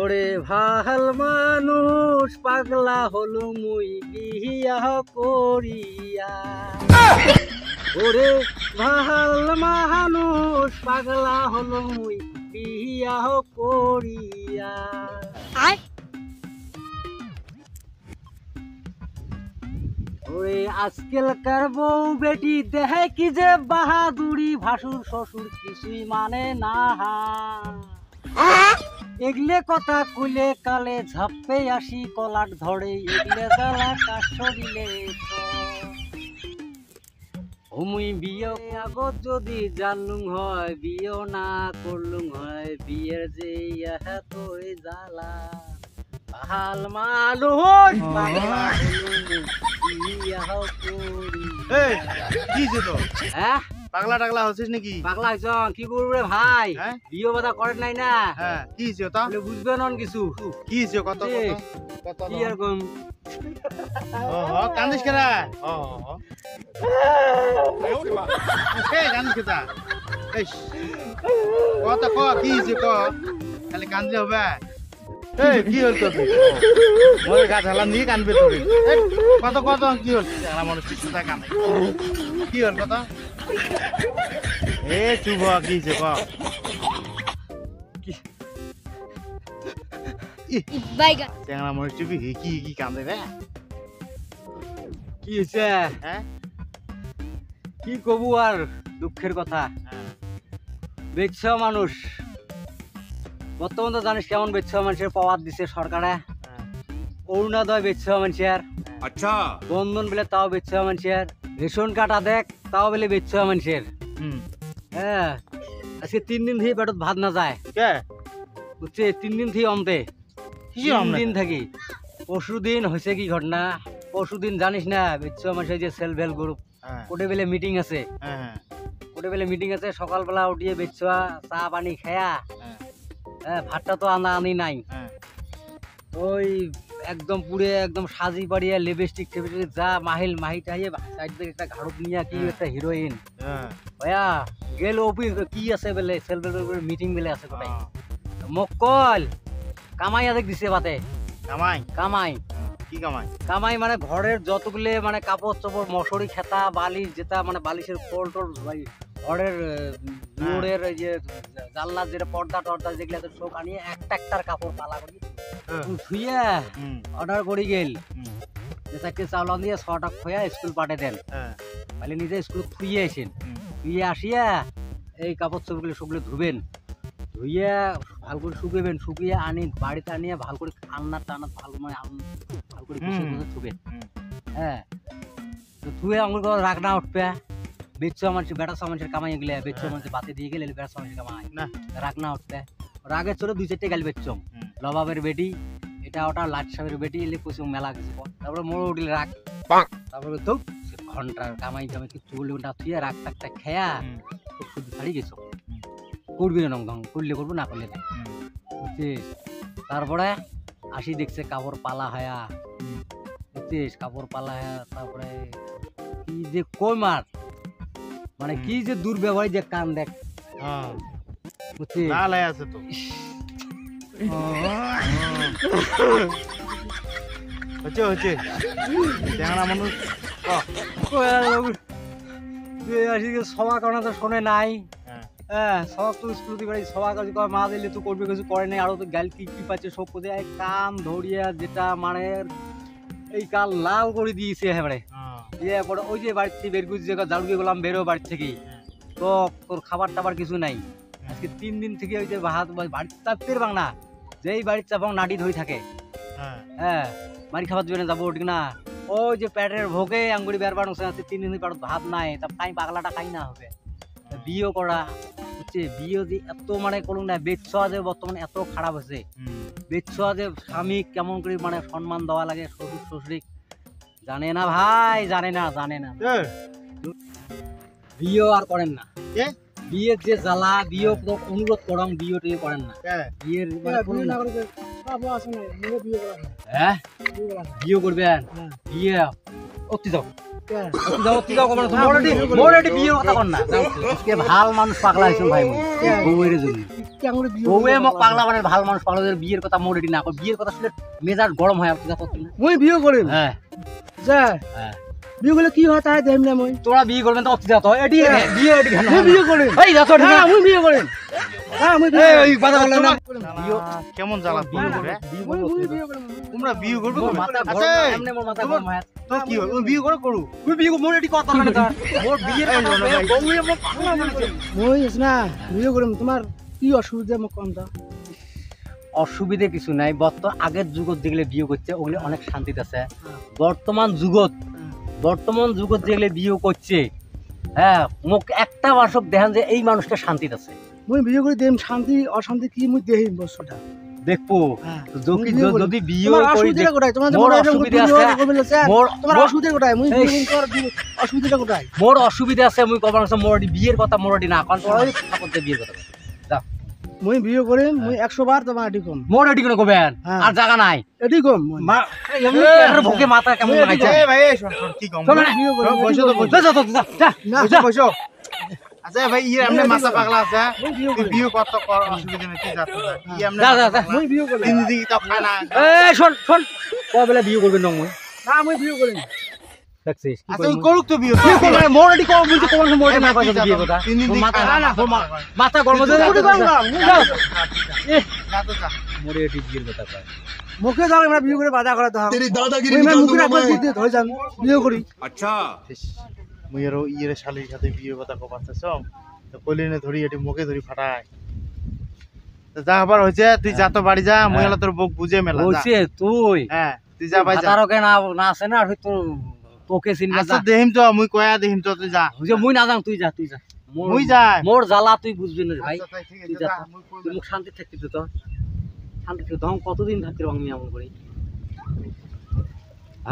ওরে ভাল মানুষ পাগলা হলো মুই বিয়া করিয়া। ওরে ভাল মানুষ পাগলা হলো মুই বিয়া করিয়া। ওরে আজকালকার বউ বেটি দেহে কি যে বাহাদুরি, ভাসুর শ্বশুর কিছুই মানে না। এগলে কথা কইলে কালে ঝাপ্পে আসি কলাট ধরে, এগলে জ্বালা কাশ দিলে মুই বিয়ে আগত যদি জানলুম হয়, বিয়ে না করলুম হয়, বিয়ের যে এতই জ্বালা। ভাল মানুষ হ্যাঁ পাগলা টাগলা হচ্ছিস নাকি? পাগলা হইছ কি করবে ভাই? বিয়ে বাদা করেন নাই না? কি হয়েছে তা? বুঝবে নন কিছু। কি হয়েছে কত কি এরকম কান্দিস কেনা? কান্দিস কেতা? কত ক কি হয়েছে ক? খালি কান্দলে হবে? কি হল তোর? মোর গা ঢালাম দিয়ে কানবে তোর। কত কত কি হল? আমার শিশুটা কান্দে। কি হল কত? চুপ কি হয়েছে ক? চ্যাংড়া মনে চুপি কি কি কান্দে রে? কি হয়েছে? কি কবু আর দুঃখের কথা। বেচ্ছ মানুষ বর্তমান তো জানিস কেমন বেচ্ছ মানুষের পাওয়ার দিছে সরকারে। অরুণোদয় বেচ্ছ মানুষের, আচ্ছা বন্ধন বলে তাও বেচ্ছ মানুষের, রেশন কার্ড দেখ তাও বলে বেচ্ছ মানুষের। হ্যাঁ আজকে 3 দিন থেকে পেটত ভাত না যায়। বুঝছে 3 দিন থেকে অমতে 3 দিন থাকি। পরশুদিন হয়েছে কি ঘটনা, পরশুদিন জানিস না বেচ্ছ মানুষের যে সেলফ হেল্প গ্রুপ কোটে বেলে মিটিং আছে। কোটে বেলে মিটিং আছে, সকালবেলা উঠিয়ে বেচ্ছ চা পানি খায়া ভাতটা তো আনি নাই। ওই একদম পুরে একদম সাজি পাড়িয়া লিপস্টিক টেপস্টিক যা মাহি টাইয়ে সাইড থেকে একটা ঘাড়ত নিয়ে কি একটা হিরোইন ভাইয়া গেল অফিস কি আছে বলে সেলফ মিটিং বেলে আছে কোথায় মকল কামাই আদেক দিছে বাতে। কামাই কামাই কি কামাই? কামাই মানে ঘরের যতগুলো মানে কাপড় চোপড় মশারি খেতা বালিশ যেটা মানে বালিশের ফল টল ঘরের মোড়ের যে জানলা যেটা পর্দা টর্দা যেগুলো সব আনিয়ে একটার কাপড় পালা করি ধুইয়া অর্ডার করি গেল যে 4টে চাউল দিয়ে 6টা খোয়া স্কুল পাঠে দেন। তাহলে নিজে স্কুল থুইয়ে আসেন, থুইয়ে আসিয়া এই কাপড় চোপড়গুলো সবগুলো ধুবেন, ধুইয়া ভালো করে শুকাবেন, শুকিয়ে আনি বাড়িতে আনিয়ে ভালো করে আন্নার টানা ভালো মানে ভালো করে ধুবেন। হ্যাঁ তো ধুয়ে আঙুল করে রাখনা উঠবে। বেচ্ছ মানুষ বেটা মানুষের কামাই গেলে বেচ্ছ মানুষের বাতে দিয়ে গেলে বেটা মানুষের কামাই রাখনা উঠবে। রাগে চলে 2-4টে গাল বেচ্ছম লবাবের বেটি এটা ওটা লাট সাহেবের বেটি এলে কুসুম মেলা কিছু। তারপরে মোড় উঠলে রাখ, তারপরে তো ঘন্টার কামাই কামাই কিছু ঘন্টা থুয়ে রাখ টাকটা খেয়া খুব শুধু ছাড়ি গেছো। করবি না নং করলে করবো না করলে বুঝছিস। তারপরে আসি দেখছে কাপড় পালা হয়া, বুঝছিস কাপড় পালা হয়া। তারপরে কি যে কই মার মানে কি যে দুর্ব্যবহার যে কান দেখ বুঝছিস আছে তো হচ্ছে হচ্ছে চ্যাংড়া মানুষ সভা করা তো শোনে নাই। হ্যাঁ সব তো স্কুল বাড়ি সভা কাজ মা দিলে তো করবে কিছু করে নাই। আরো তো গাল কি কি পাচ্ছে সব কোথায় কান ধরিয়া যেটা মানে এই কাল লাল করে দিয়েছে এবারে দিয়ে পরে ওই যে বাড়ি থেকে বের করছি ঝাড়ু দিয়ে গেলাম বেরো বাড়ি থেকে তো তোর খাবার টাবার কিছু নাই। আজকে 3 দিন থেকে ওই যে ভাত বাড়ির চাপের বাংলা যেই বাড়ির চাপ নাটি ধরে থাকে। হ্যাঁ মারি খাবার দিবে না যাবো ঠিক না। ওই যে পেটের ভোগে আঙ্গুরি বের বাড়ছে 3 দিন পেটত ভাত নাই তা খাই পাগলাটা খাই না হবে। বিয়ে করা হচ্ছে বিয়ে যে এত মানে করুন না বেচ্ছ যে বর্তমানে এত খারাপ হয়েছে। বেচ্ছ যে স্বামী কেমন করে মানে সম্মান দেওয়া লাগে শ্বশুর শ্বশুরি জানে না ভাই, জানে না বিয়ে আর করেন না। বিয়ের যে জ্বালা বিয়ে অনুরোধ করাম বিয়ে টিয়ে করেন না। বিয়ের হ্যাঁ বিয়ে করবেন বিয়ে অতি যাও তুই যাও কমানো মোর এটি বিয়ের কথা কর না আজকে ভাল মানুষ পাগলা হইছ ভাই বউয়ের জন্য বউয়ে মোক পাগলা মানে ভাল মানুষ পাগলা বিয়ের কথা মোর এটি না কর বিয়ের কথা শুনলে মেজাজ গরম হয় আপনি করতে না মই বিয়ে করিম হ্যাঁ যা হ্যাঁ বিয়ে করলে কি হয় তাই দেম না মই তোরা বিয়ে করবেন তো অতি যাতো এটি বিয়ে এটি কেন মই বিয়ে করিম এই যাতো হ্যাঁ আমি বিয়ে করিম হ্যাঁ আমি এই কথা বললেন না কেমন জ্বালা বিয়ে করবে মই বিয়ে করিম তোমরা বিয়ে করবে মোর মাথা আচ্ছা গরম এমনি মোর মাথা গরম হয় তো কি হয় ওই বিয়ে করে করু তুই বিয়ে মোর এটি কথা না তোর মোর বিয়ের কথা বউয়ে মোক পাগলা বানাইছে মই না বিয়ে করিম তোমার কি অসুবিধা মোক কম দাও অসুবিধে কিছু নাই আগের যুগত যেগুলো বিয়ে করছে ওগুলো অনেক শান্তিতে আছে বর্তমান যুগত যেগুলো বিয়ে করছে হ্যাঁ মোক একটা বাসক দেখেন যে এই মানুষটা শান্তিতে আছে মই বিয়ে করে দেম শান্তি অশান্তি কি মই দেহিম বস্তুটা দেখবো যদি বিয়ে তোমার করি অসুবিধা কোথায় তোমার মোর অসুবিধা আছে তোমার অসুবিধা কোথায় মই বিয়ে করার অসুবিধা কোথায় মোর অসুবিধা আছে মই কবার আছে মোর বিয়ের কথা মোর না কারণ তোরাই কথা বলতে বিয়ের কথা যা মই বিয়ে করিম মই 100 বার তোমার এটি কম মোর এটি কোনো কবেন হ্যাঁ। আর জায়গা নাই এটি কম মা এমনি পেটের ভোকে মাথা কেমন লাগাইছে এই ভাই এই শোন কি কম শোন না, বিয়ে করিম বসো তো বসো যা যা যা না বসো বসো আচ্ছা ভাই ইয়ে আমনে মাথা পাগলা আছে মই বিয়ে তুই করিম বিয়ে কত কর অসুবিধা নেই তুই যা তো ই আমনে যা, যা, যা। মই বিয়ে করিম তিন দিকে তো খায় না এই শোন কবেলা বিয়ে করবেন না মই না মই বিয়ে করিম দেখছিস কি আচ্ছা কইম? করুক তো বিয়ে কি করবে? মোর এটি কম বলছি কোন মোর এটি না পাইছে বিয়ে কথা তিন দিন মোর মাথা খায় না মোর মাথা গরম হয়ে কোটি কম দাম যাও যা তো যা মোর এটি বিয়ের কথা কয় মুখে যাও আমরা বিয়ে করে বাধা করে দাও तेरी दादागिरी মই निकाल মুখে दूंगा একবার मैं দিয়ে ধরে যান বিয়ে করি अच्छा মুই আর ইয়ের শালির সাথে বিয়ে কথা কবাচ্ছস তো কলিনে ধরি এটি মুখে ধরি ফাটায় তো যা আবার হইছে তুই যা তো বাড়ি যা মুই হলো তোর বউক বুঝে মেলা যা বলছে তুই হ্যাঁ তুই যা ভাই যা ভাতারকে না না আছে না আর তোর তোকে চিনবা আচ্ছা যা দেহিম তো মুই কয়া দেহিম তো তুই যা যে মুই না যাম তুই যা মুই যাই মোর জ্বালা তুই বুঝবি না ভাই আচ্ছা, তাই ঠিক আছে, তুই যা, যা। মুই কই তুই মুখ শান্তি থাকতি তো শান্তি থাকতি তখন কতদিন থাকতে পারবো আমি এমন করি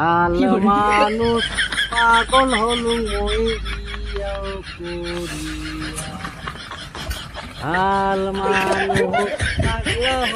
আল মানুষ পাগল হলু মই বিয়াও করিয়া আল মানুষ পাগল